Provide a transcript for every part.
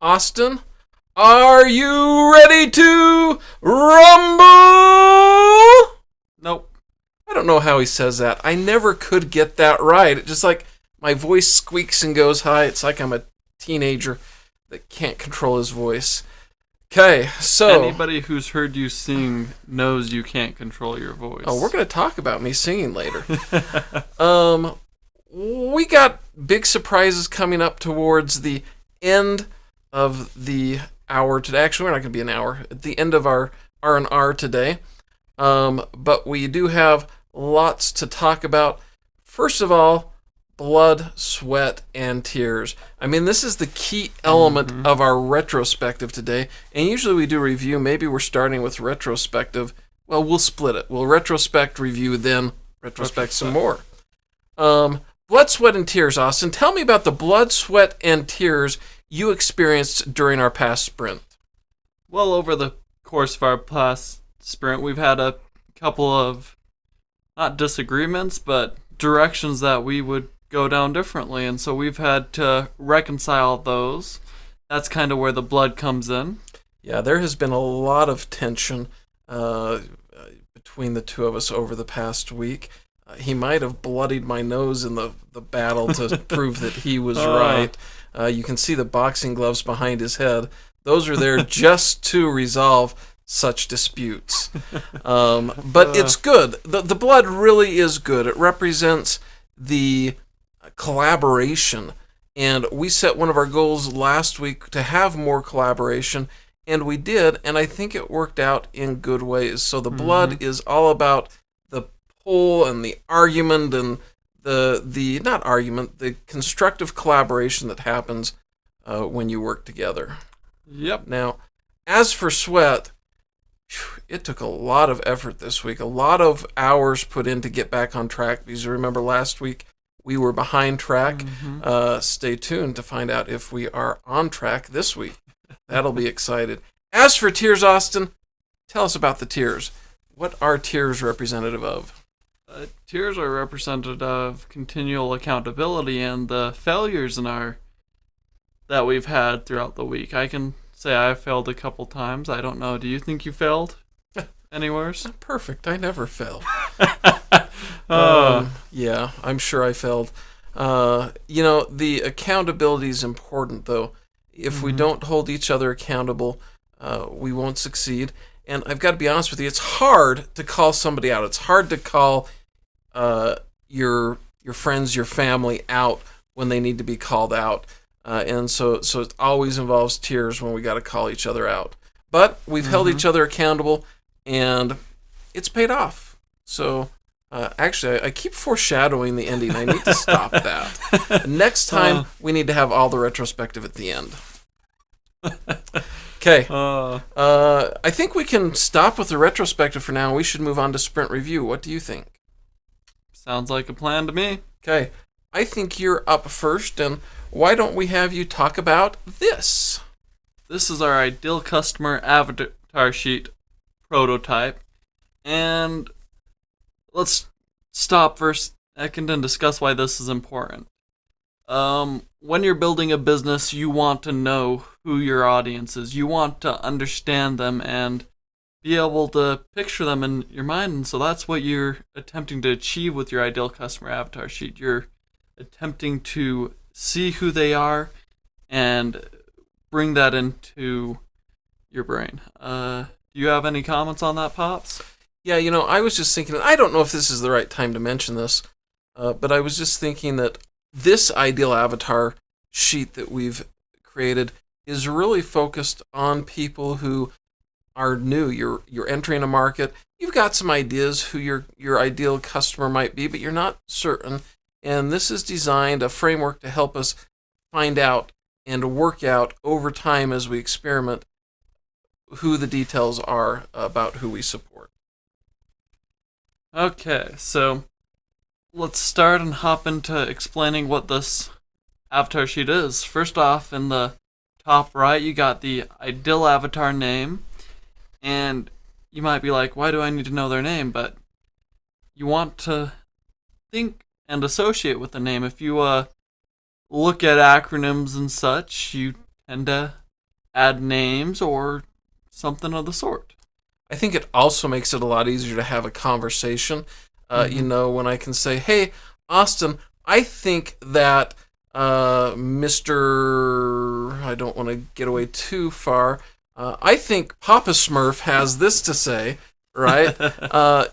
Austin, are you ready to rumble? Nope. I don't know how he says that. I never could get that right. It just like my voice squeaks and goes high. It's like I'm a teenager that can't control his voice. Okay, so Anybody who's heard you sing knows you can't control your voice. we're going to talk about me singing later. We got big surprises coming up towards the end of the hour today. Actually, we're not going to be an hour. At the end of our R&R today. But we do have lots to talk about. First of all, blood, sweat, and tears. I mean, this is the key element of our retrospective today. And usually we do review. Maybe we're starting with retrospective. Well, we'll split it. We'll retrospect, review, then retrospect some more. Blood, sweat, and tears, Austin. Tell me about the blood, sweat, and tears you experienced during our past sprint. Well, over the course of our past sprint, we've had a couple of, not disagreements, but directions that we would go down differently. And so we've had to reconcile those. That's kind of where the blood comes in. Yeah, there has been a lot of tension between the two of us over the past week. He might have bloodied my nose in the battle to prove that he was right. You can see the boxing gloves behind his head. Those are there just to resolve such disputes. But it's good. The blood really is good. It represents the collaboration. And we set one of our goals last week to have more collaboration, and we did, and I think it worked out in good ways. So the blood is all about the pull and the argument and the constructive collaboration that happens when you work together. Yep. Now, as for sweat, it took a lot of effort this week, a lot of hours put in to get back on track, because you remember last week we were behind track. Stay tuned to find out if we are on track this week. That'll be excited. As for tears, Austin, tell us about the tears. What are tears representative of? Tears are representative of continual accountability and the failures that we've had throughout the week. I can say I failed a couple times. I don't know. Do you think you failed anywhere? Perfect. I never fail. Yeah, I'm sure I failed. The accountability is important, though. If we don't hold each other accountable, we won't succeed. And I've got to be honest with you, it's hard to call somebody out. It's hard to call your friends, your family out when they need to be called out. And so it always involves tears when we got to call each other out. But we've held each other accountable, and it's paid off. So actually, I keep foreshadowing the ending. I need to stop that. Next time, we need to have all the retrospective at the end. Okay. I think we can stop with the retrospective for now. We should move on to sprint review. What do you think? Sounds like a plan to me. Okay. I think you're up first, and why don't we have you talk about this? This is our ideal customer avatar sheet prototype. And let's stop for a second and discuss why this is important. When you're building a business, you want to know who your audience is. You want to understand them and be able to picture them in your mind. And so that's what you're attempting to achieve with your ideal customer avatar sheet. You're attempting to see who they are and bring that into your brain. Do you have any comments on that, Pops? Yeah, I was just thinking, I don't know if this is the right time to mention this, but I was just thinking that this ideal avatar sheet that we've created is really focused on people who are new. You're entering a market. You've got some ideas who your ideal customer might be, but you're not certain. And this is designed, a framework to help us find out and work out over time as we experiment who the details are about who we support. Okay, so let's start and hop into explaining what this avatar sheet is. First off, in the top right, you got the ideal avatar name, and you might be like, why do I need to know their name? But you want to think and associate with the name. If you look at acronyms and such, you tend to add names or something of the sort. I think it also makes it a lot easier to have a conversation. When I can say, hey, Austin, I think that Mr. I don't want to get away too far. I think Papa Smurf has this to say, right?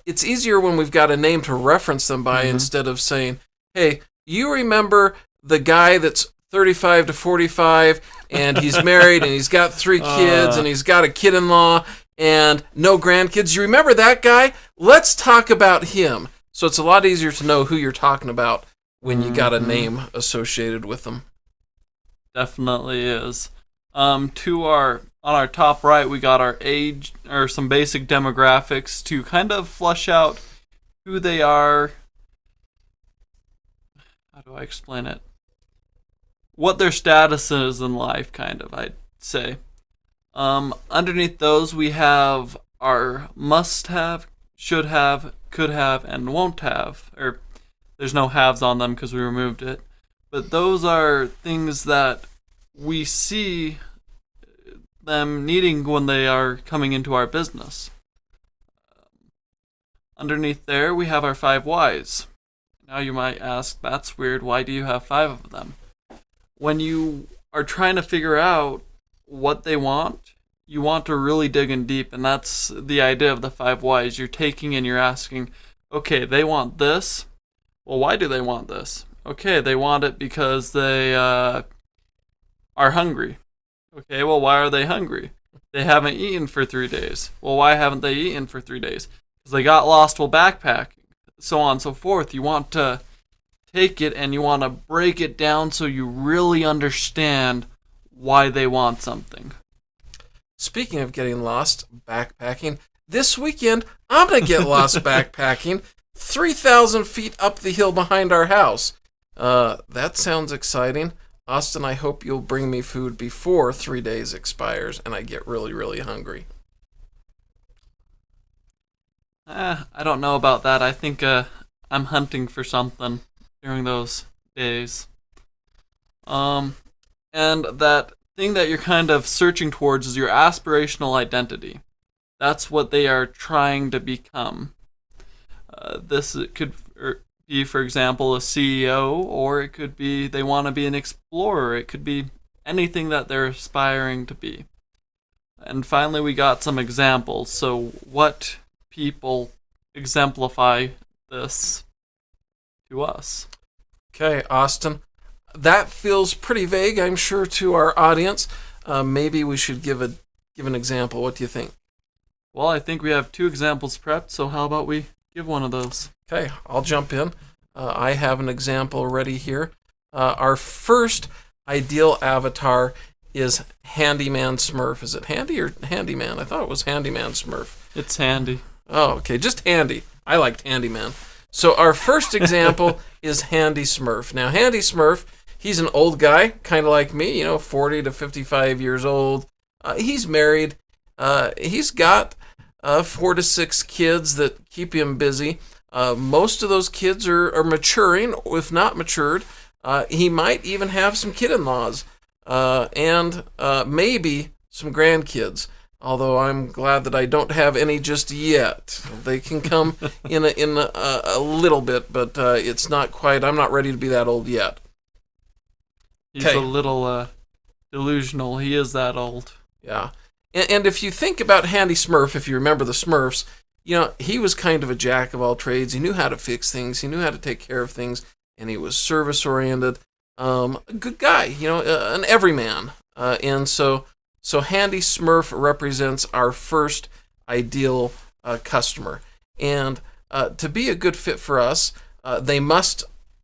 It's easier when we've got a name to reference them by instead of saying, hey, you remember the guy that's 35 to 45 and he's married and he's got 3 kids and he's got a kid-in-law and no grandkids. You remember that guy? Let's talk about him. So it's a lot easier to know who you're talking about when you got a name associated with them. Definitely is. On our top right, we got our age or some basic demographics to kind of flush out who they are. How do I explain it? What their status is in life, kind of, I'd say. Underneath those, we have our must have, should have, could have, and won't have. Or there's no haves on them because we removed it. But those are things that we see them needing when they are coming into our business. Underneath there, we have our 5 whys. Now you might ask, that's weird, why do you have 5 of them? When you are trying to figure out what they want, you want to really dig in deep, and that's the idea of the 5 whys. You're taking and you're asking, okay, they want this. Well, why do they want this? Okay, they want it because they are hungry. Okay, well, why are they hungry? They haven't eaten for 3 days. Well, why haven't they eaten for 3 days? Because they got lost while backpacking. So on and so forth. You want to take it and you want to break it down so you really understand why they want something. Speaking of getting lost backpacking, this weekend I'm going to get lost backpacking 3,000 feet up the hill behind our house. That sounds exciting. Austin, I hope you'll bring me food before 3 days expires and I get really, really hungry. I don't know about that. I think I'm hunting for something during those days. And that thing that you're kind of searching towards is your aspirational identity. That's what they are trying to become. This could be, for example, a CEO, or it could be they want to be an explorer. It could be anything that they're aspiring to be. And finally, we got some examples. So what people exemplify this to us? Okay, Austin. That feels pretty vague, I'm sure, to our audience. Maybe we should give an example. What do you think? Well, I think we have 2 examples prepped, so how about we give one of those? Okay, I'll jump in. I have an example ready here. Our first ideal avatar is Handyman Smurf. Is it Handy or Handyman? I thought it was Handyman Smurf. It's Handy. Oh, okay, just Handy. I liked Handyman. So our first example is Handy Smurf. Now, Handy Smurf, he's an old guy, kind of like me, 40 to 55 years old. He's married. He's got 4 to 6 kids that keep him busy. Most of those kids are maturing, if not matured. He might even have some kid-in-laws and maybe some grandkids. Although I'm glad that I don't have any just yet. They can come in a little bit, but it's not quite. I'm not ready to be that old yet. He's a little delusional. He is that old. Yeah. And if you think about Handy Smurf, if you remember the Smurfs, he was kind of a jack of all trades. He knew how to fix things. He knew how to take care of things. And he was service-oriented. A good guy, an everyman. And so Handy Smurf represents our first ideal customer. And to be a good fit for us, they must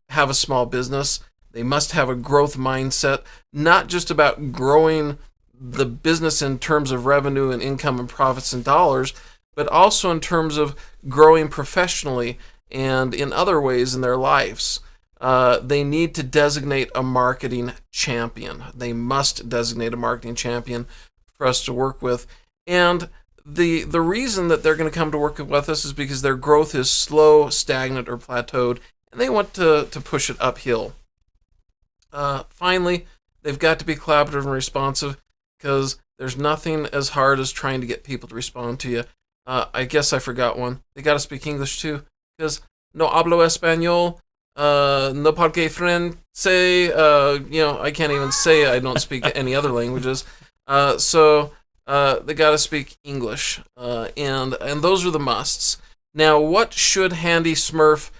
have a small business. They must have a growth mindset, not just about growing the business in terms of revenue and income and profits and dollars, but also in terms of growing professionally and in other ways in their lives. They need to designate a marketing champion. They must designate a marketing champion for us to work with. And the reason that they're going to come to work with us is because their growth is slow, stagnant, or plateaued, and they want to push it uphill. Finally, they've got to be collaborative and responsive. because there's nothing as hard as trying to get people to respond to you. I guess I forgot one. They got to speak English too, because no hablo español, no parle francés. I can't even say I don't speak any other languages. So they got to speak English, and those are the musts. Now, what should Handy Smurf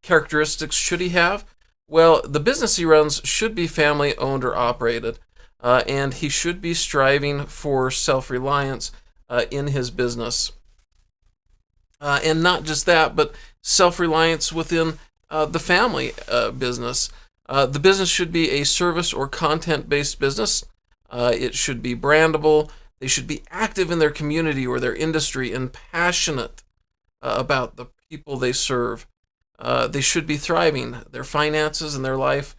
characteristics should he have? Well, the business he runs should be family owned or operated, and he should be striving for self-reliance in his business. And not just that, but self-reliance within the family business. The business should be a service or content-based business. It should be brandable. They should be active in their community or their industry and passionate about the people they serve. They should be thriving. Their finances and their life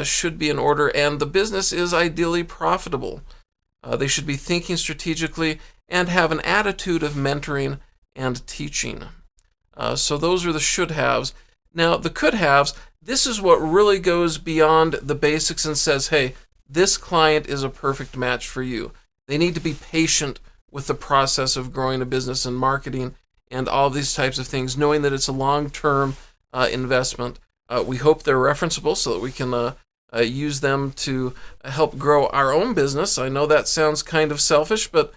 should be in order, and the business is ideally profitable. They should be thinking strategically and have an attitude of mentoring and teaching. So those are the should-haves. Now, the could-haves, this is what really goes beyond the basics and says, hey, this client is a perfect match for you. They need to be patient with the process of growing a business and marketing and all of these types of things, knowing that it's a long-term investment. We hope they're referenceable so that we can use them to help grow our own business. I know that sounds kind of selfish, but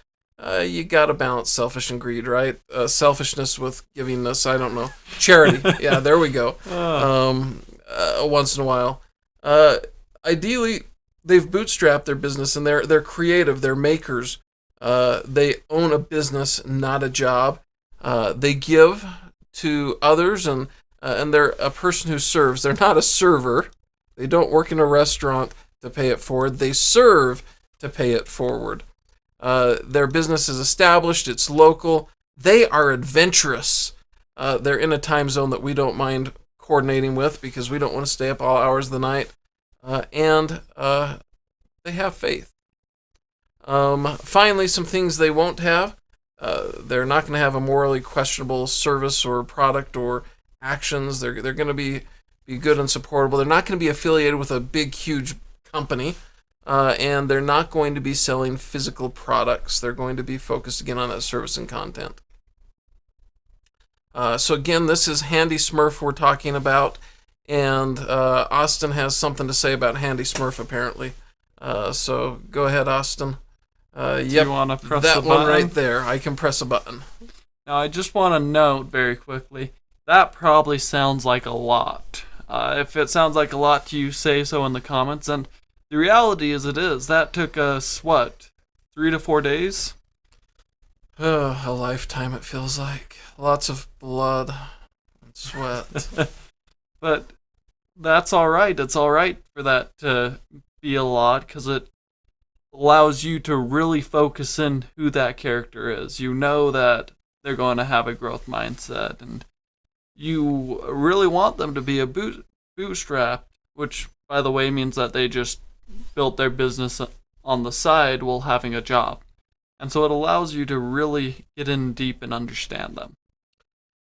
you got to balance selfish and greed, right? Selfishness with givingness, I don't know. Charity, yeah, there we go. Once in a while. Ideally, they've bootstrapped their business, and they're creative, they're makers. They own a business, not a job. They give to others, and they're a person who serves. They're not a server. They don't work in a restaurant to pay it forward. They serve to pay it forward. Their business is established. It's local. They are adventurous. They're in a time zone that we don't mind coordinating with because we don't want to stay up all hours of the night. And they have faith. Finally, some things they won't have. They're not going to have a morally questionable service or product or actions. They're going to be good and supportable. They're not going to be affiliated with a big, huge company. And they're not going to be selling physical products. They're going to be focused again on that service and content. So again, this is Handy Smurf we're talking about. And Austin has something to say about Handy Smurf, apparently. So go ahead, Austin. Do you want to press that the button? one right there. I can press a button. Now, I just want to note very quickly, that probably sounds like a lot. If it sounds like a lot to you, say so in the comments. And the reality is it is. That took us, 3 to 4 days? A lifetime, it feels like. Lots of blood and sweat. But that's all right. It's all right for that to be a lot because it allows you to really focus in who that character is. You know that they're going to have a growth mindset, and you really want them to be a bootstrap, which, by the way, means that they just built their business on the side while having a job. And so it allows you to really get in deep and understand them.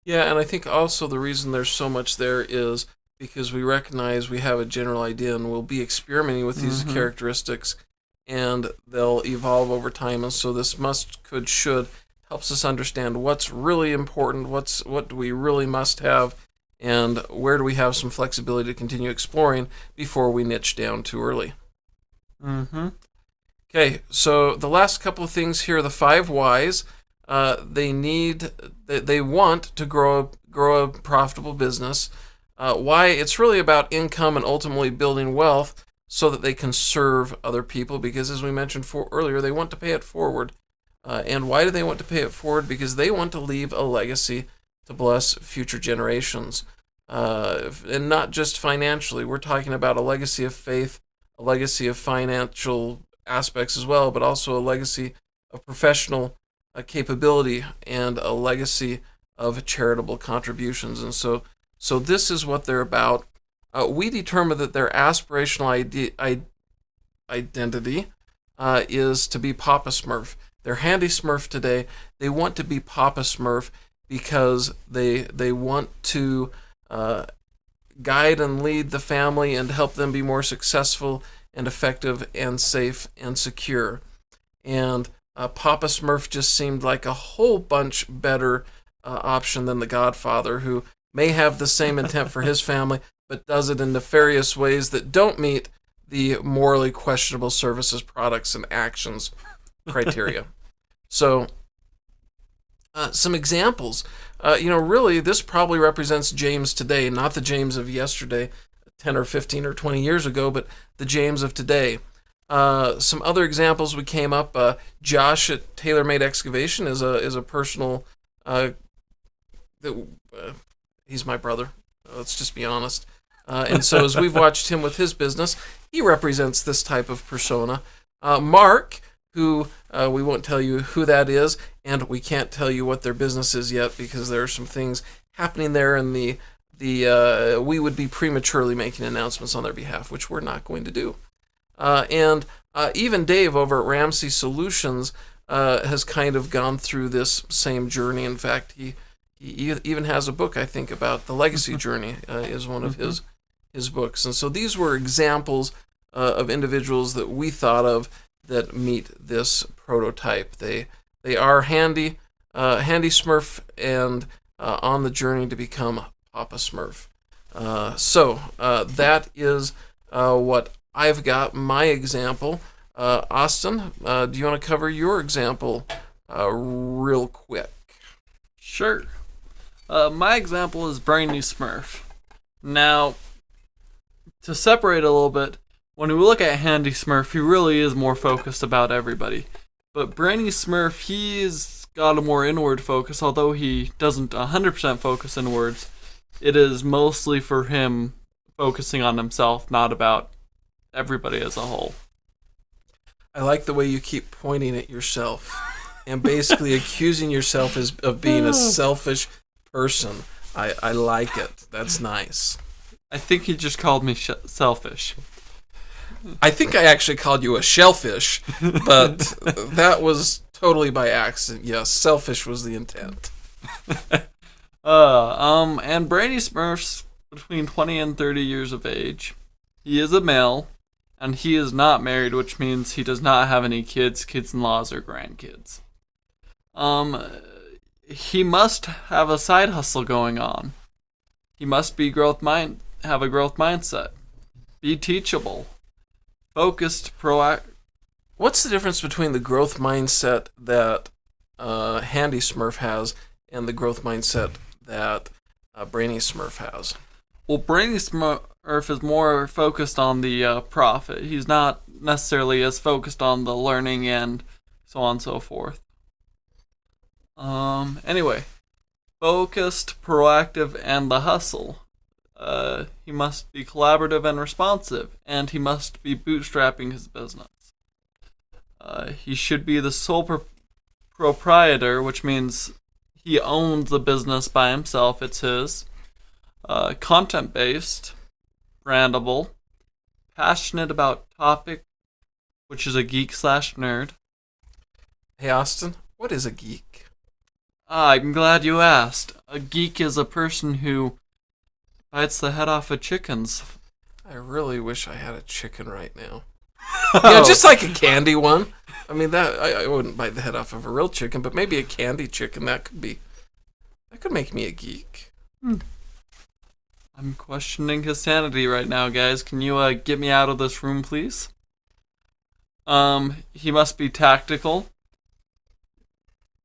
Yeah, and I think also the reason there's so much there is because we recognize we have a general idea and we'll be experimenting with these characteristics and they'll evolve over time. And so this must, could, should helps us understand what's really important, what do we really must have, and where do we have some flexibility to continue exploring before we niche down too early. Okay, so the last couple of things here are the 5 whys. They want to grow a profitable business. Why? It's really about income and ultimately building wealth so that they can serve other people, because as we mentioned earlier, they want to pay it forward. And why do they want to pay it forward? Because they want to leave a legacy to bless future generations. And not just financially. We're talking about a legacy of faith, a legacy of financial aspects as well, but also a legacy of professional capability and a legacy of charitable contributions. And so this is what they're about. We determined that their aspirational identity is to be Papa Smurf. They're Handy Smurf today. They want to be Papa Smurf because they want to guide and lead the family and help them be more successful and effective and safe and secure. And Papa Smurf just seemed like a whole bunch better option than the Godfather, who may have the same intent for his family, but does it in nefarious ways that don't meet the morally questionable services, products, and actions criteria. So, some examples. Really, this probably represents James today, not the James of yesterday, 10 or 15 or 20 years ago, but the James of today. Some other examples we came up. Josh at Tailor Made Excavation is a personal. He's my brother. Let's just be honest. And so as we've watched him with his business, he represents this type of persona. Mark, who we won't tell you who that is, and we can't tell you what their business is yet because there are some things happening there, and we would be prematurely making announcements on their behalf, which we're not going to do. And even Dave over at Ramsey Solutions has kind of gone through this same journey. In fact, he even has a book, I think, about the legacy journey, is one of his books. And so these were examples of individuals that we thought of that meet this prototype. They are handy Smurf and on the journey to become Papa Smurf. So that is what I've got, my example. Austin, do you want to cover your example real quick? Sure. My example is Brainy Smurf. Now, to separate a little bit, when we look at Handy Smurf, he really is more focused about everybody. But Brainy Smurf, he's got a more inward focus, although he doesn't 100% focus inwards. It is mostly for him focusing on himself, not about everybody as a whole. I like the way you keep pointing at yourself and basically accusing yourself of being a selfish person. I like it. That's nice. I think he just called me selfish. I think I actually called you a shellfish, but that was totally by accident. Yes, selfish was the intent. And Brainy Smurf's between 20 and 30 years of age. He is a male, and he is not married, which means he does not have any kids, kids-in-laws, or grandkids. He must have a side hustle going on. He must be have a growth mindset. Be teachable. Focused, proactive. What's the difference between the growth mindset that Handy Smurf has and the growth mindset that Brainy Smurf has? Well, Brainy Smurf is more focused on the profit. He's not necessarily as focused on the learning and so on and so forth. Anyway, focused, proactive, and the hustle. He must be collaborative and responsive, and he must be bootstrapping his business. He should be the sole proprietor, which means he owns the business by himself. It's his. Content-based, brandable, passionate about topic, which is a geek/nerd. Hey, Austin, what is a geek? I'm glad you asked. A geek is a person who bites the head off of chickens. I really wish I had a chicken right now. Yeah, just like a candy one. I mean, that I wouldn't bite the head off of a real chicken, but maybe a candy chicken. That could make me a geek. I'm questioning his sanity right now, guys. Can you get me out of this room, please? He must be tactical.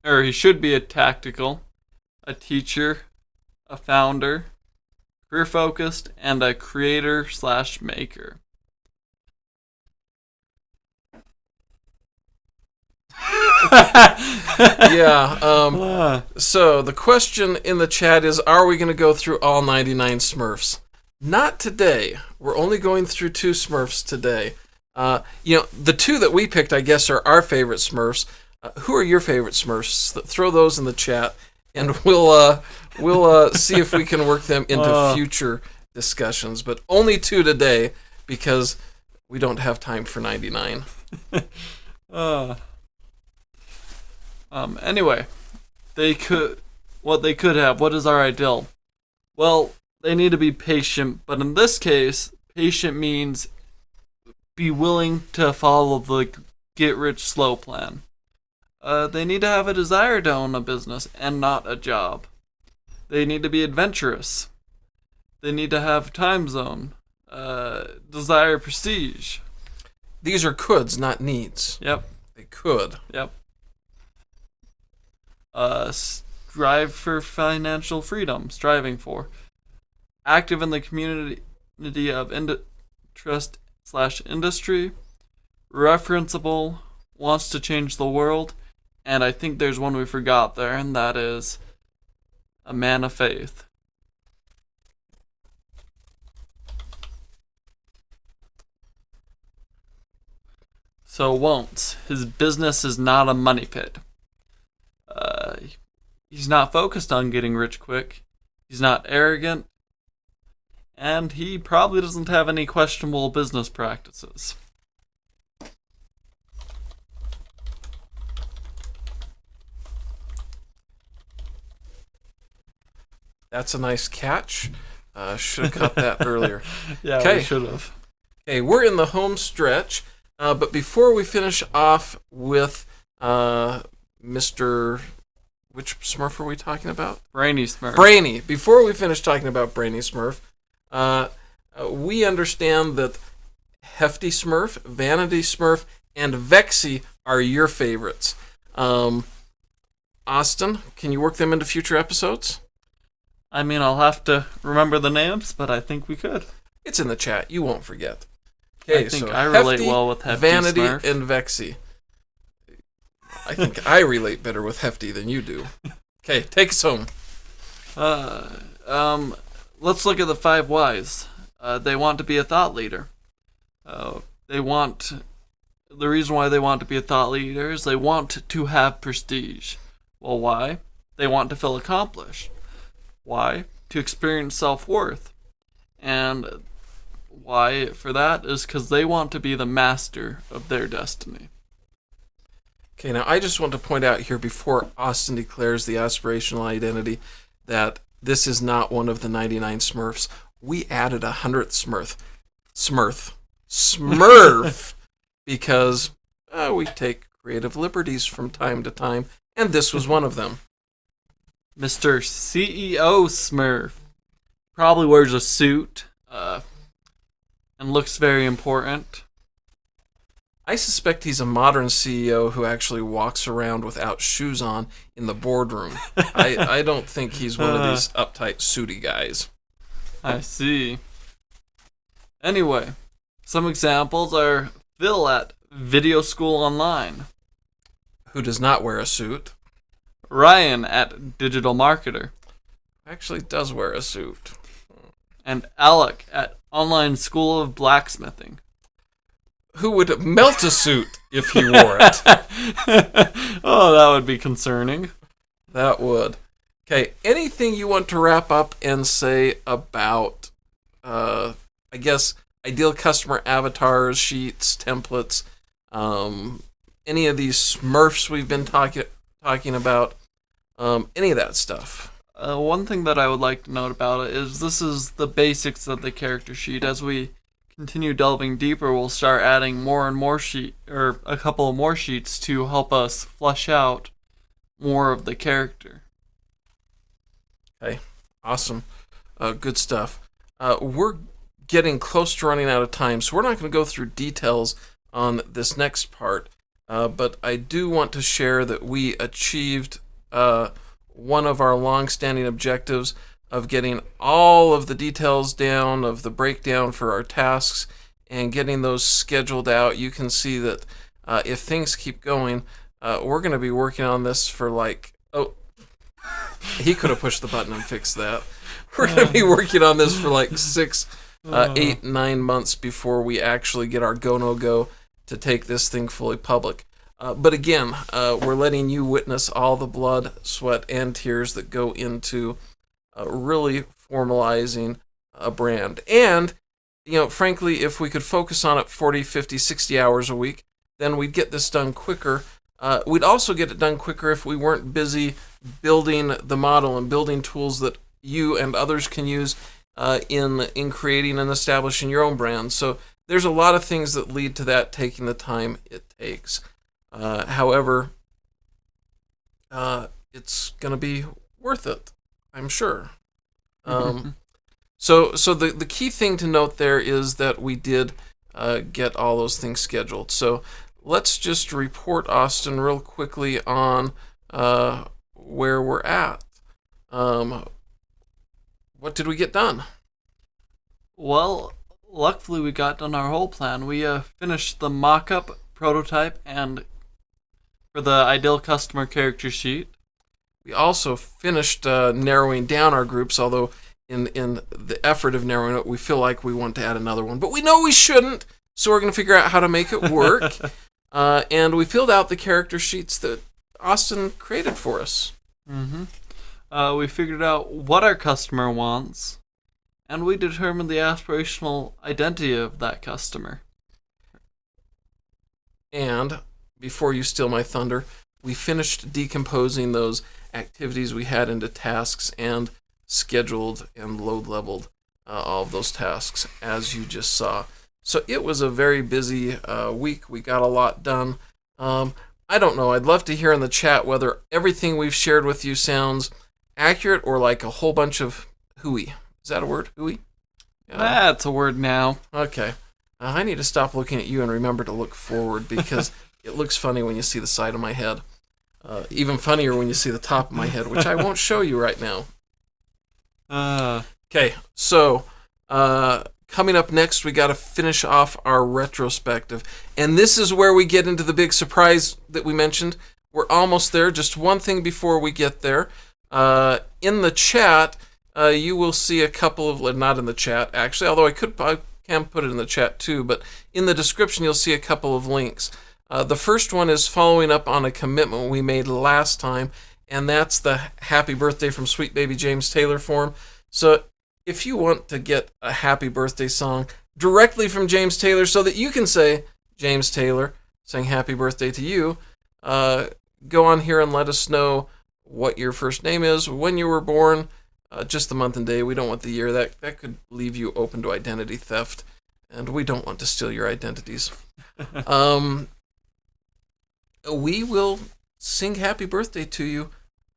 Or he should be a tactical, a teacher, a founder, career-focused, and a creator/maker. Yeah. So the question in the chat is, are we going to go through all 99 Smurfs? Not today. We're only going through 2 Smurfs today. The 2 that we picked, I guess, are our favorite Smurfs. Who are your favorite Smurfs? Throw those in the chat, and we'll see if we can work them into future discussions. But only 2 today because we don't have time for 99. Anyway, what they could have. What is our ideal? Well, they need to be patient, but in this case, patient means be willing to follow the get-rich-slow plan. They need to have a desire to own a business and not a job. They need to be adventurous. They need to have time zone. Desire prestige. These are coulds, not needs. Yep. They could. Yep. Strive for financial freedom. Striving for. Active in the community of interest / industry. Referenceable. Wants to change the world. And I think there's one we forgot there, and that is a man of faith. So won'ts. His business is not a money pit. He's not focused on getting rich quick. He's not arrogant. And he probably doesn't have any questionable business practices. That's a nice catch. Should have caught that earlier. Yeah, Okay. we should have. Okay, we're in the home stretch. But before we finish off with Mr. Which Smurf are we talking about? Brainy Smurf. Brainy. Before we finish talking about Brainy Smurf, we understand that Hefty Smurf, Vanity Smurf, and Vexy are your favorites. Austin, can you work them into future episodes? I mean, I'll have to remember the names, but I think we could. It's in the chat. You won't forget. I think I relate well with Hefty, Vanity, Smurf. and Vexy. I think I relate better with Hefty than you do. Okay, take us home. Let's look at the 5 whys. They want to be a thought leader. The reason why they want to be a thought leader is they want to have prestige. Well, why? They want to feel accomplished. Why? To experience self-worth. And why for that is because they want to be the master of their destiny. Okay, now I just want to point out here before Austin declares the aspirational identity that this is not one of the 99 Smurfs. We added 100th Smurf, because we take creative liberties from time to time, and this was one of them. Mr. CEO Smurf probably wears a suit and looks very important. I suspect he's a modern CEO who actually walks around without shoes on in the boardroom. I don't think he's one of these uptight, sooty guys. I see. Anyway, some examples are Phil at Video School Online, Who does not wear a suit. Ryan at Digital Marketer, Actually does wear a suit. and Alec at Online School of Blacksmithing. Who would melt a suit if he wore it? Oh, that would be concerning. That would. Okay, anything you want to wrap up and say about, I guess, ideal customer avatars, sheets, templates, any of these Smurfs we've been talking about, any of that stuff? One thing that I would like to note about it is this is the basics of the character sheet. As we continue delving deeper, we'll start adding more and more a couple of more sheets to help us flesh out more of the character. Okay, awesome. Good stuff. We're getting close to running out of time, so we're not going to go through details on this next part, but I do want to share that we achieved one of our long-standing objectives of getting all of the details down of the breakdown for our tasks and getting those scheduled out. You can see that if things keep going, we're going to be working on this for he could have pushed the button and fixed that. We're going to be working on this for like 6, 8, 9 months before we actually get our go-no-go to take this thing fully public. But again, we're letting you witness all the blood, sweat, and tears that go into really formalizing a brand. And, frankly, if we could focus on it 40, 50, 60 hours a week, then we'd get this done quicker. We'd also get it done quicker if we weren't busy building the model and building tools that you and others can use in creating and establishing your own brand. So there's a lot of things that lead to that taking the time it takes. However, it's going to be worth it, I'm sure. So the key thing to note there is that we did get all those things scheduled. So let's just report, Austin, real quickly on where we're at. What did we get done? Well, luckily we got done our whole plan. We finished the mock-up prototype and for the ideal customer character sheet. We also finished narrowing down our groups, although in the effort of narrowing it, we feel like we want to add another one. But we know we shouldn't, so we're going to figure out how to make it work. And we filled out the character sheets that Austin created for us. We figured out what our customer wants, and we determined the aspirational identity of that customer. And before you steal my thunder, we finished decomposing those activities we had into tasks and scheduled and load leveled all of those tasks, as you just saw. So it was a very busy week. We got a lot done. I don't know. I'd love to hear in the chat whether everything we've shared with you sounds accurate or like a whole bunch of hooey. Is that a word? Hooey? That's a word now. Okay. I need to stop looking at you and remember to look forward because it looks funny when you see the side of my head. Even funnier when you see the top of my head, which I won't show you right now. Okay, so coming up next, we got to finish off our retrospective. And this is where we get into the big surprise that we mentioned. We're almost there. Just one thing before we get there. In the chat, you will see a couple of, not in the chat, actually, although I can put it in the chat too, but in the description, you'll see a couple of links. The first one is following up on a commitment we made last time, and that's the Happy Birthday from Sweet Baby James Taylor form. So if you want to get a happy birthday song directly from James Taylor so that you can say, James Taylor, saying happy birthday to you, go on here and let us know what your first name is, when you were born, just the month and day. We don't want the year. That could leave you open to identity theft, and we don't want to steal your identities. We will sing happy birthday to you.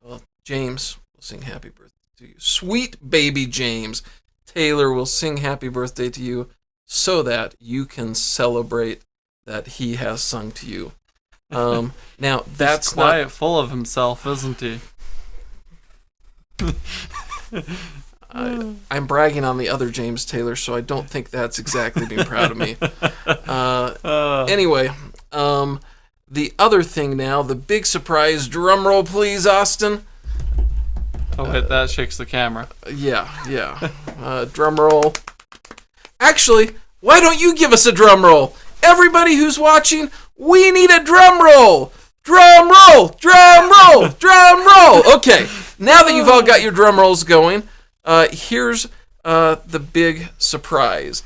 Well, James will sing happy birthday to you. Sweet baby James Taylor will sing happy birthday to you so that you can celebrate that he has sung to you. Now, that's He's quite full of himself, isn't he? I'm bragging on the other James Taylor, so I don't think that's exactly being proud of me. Anyway, the other thing now, the big surprise, drum roll please, Austin. Oh, wait, that shakes the camera. Yeah. Drum roll. Actually, why don't you give us a drum roll? Everybody who's watching, we need a drum roll. Drum roll, drum roll, drum roll. Okay, now that you've all got your drum rolls going, here's the big surprise.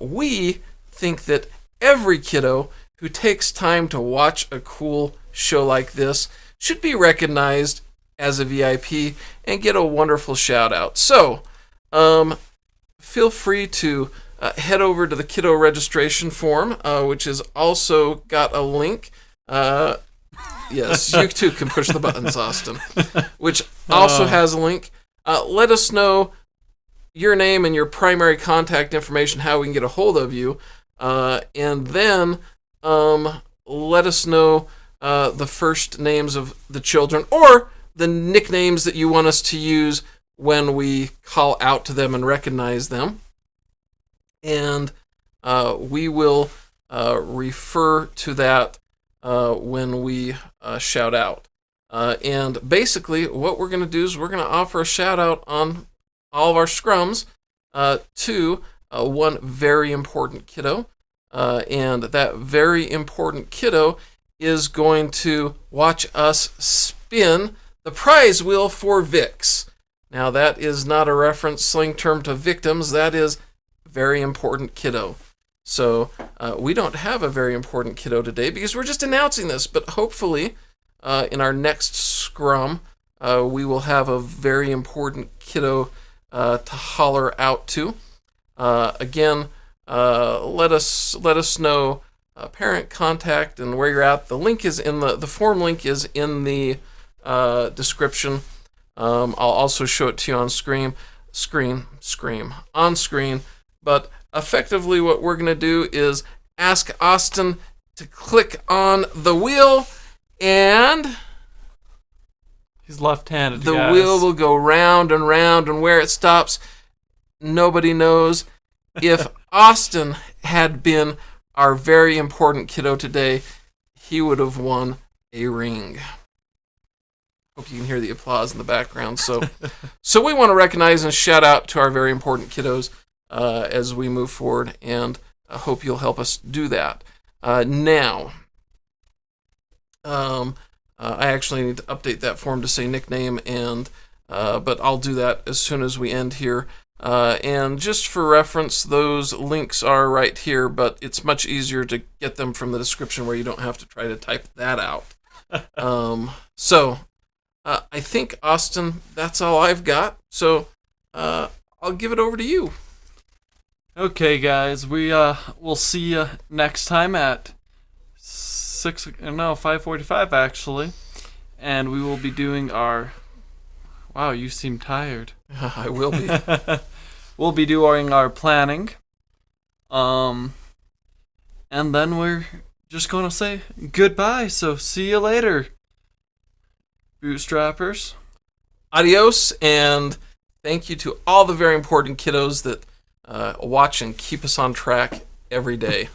We think that every kiddo who takes time to watch a cool show like this should be recognized as a VIP and get a wonderful shout out. So, feel free to head over to the kiddo registration form, which has also got a link. Yes, you too can push the buttons, Austin, which also has a link. Let us know your name and your primary contact information, how we can get a hold of you, and then let us know the first names of the children or the nicknames that you want us to use when we call out to them and recognize them. And we will refer to that when we shout out. And basically, what we're going to do is we're going to offer a shout out on all of our scrums to one very important kiddo. And that very important kiddo is going to watch us spin the prize wheel for Vicks. Now, that is not a reference slang term to victims. That is very important kiddo. So we don't have a very important kiddo today because we're just announcing this, but hopefully in our next scrum we will have a very important kiddo to holler out to. Again, let us know parent contact and where you're at. The link is in the form link is in the description. I'll also show it to you on screen. But effectively, what we're gonna do is ask Austin to click on the wheel, and He's left-handed, the guys. wheel will go round and round, and where it stops, nobody knows. If Austin had been our very important kiddo today, he would have won a ring. Hope you can hear the applause in the background. So we want to recognize and shout out to our very important kiddos as we move forward, and I hope you'll help us do that. Now, I actually need to update that form to say nickname, but I'll do that as soon as we end here. And just for reference, those links are right here, but it's much easier to get them from the description where you don't have to try to type that out. I think, Austin, that's all I've got. So I'll give it over to you. Okay, guys, we'll see you next time at 5:45 actually, and we will be doing our. Wow, you seem tired. I will be. We'll be doing our planning, and then we're just gonna say goodbye. So see you later, bootstrappers. Adios, and thank you to all the very important kiddos that watch and keep us on track every day.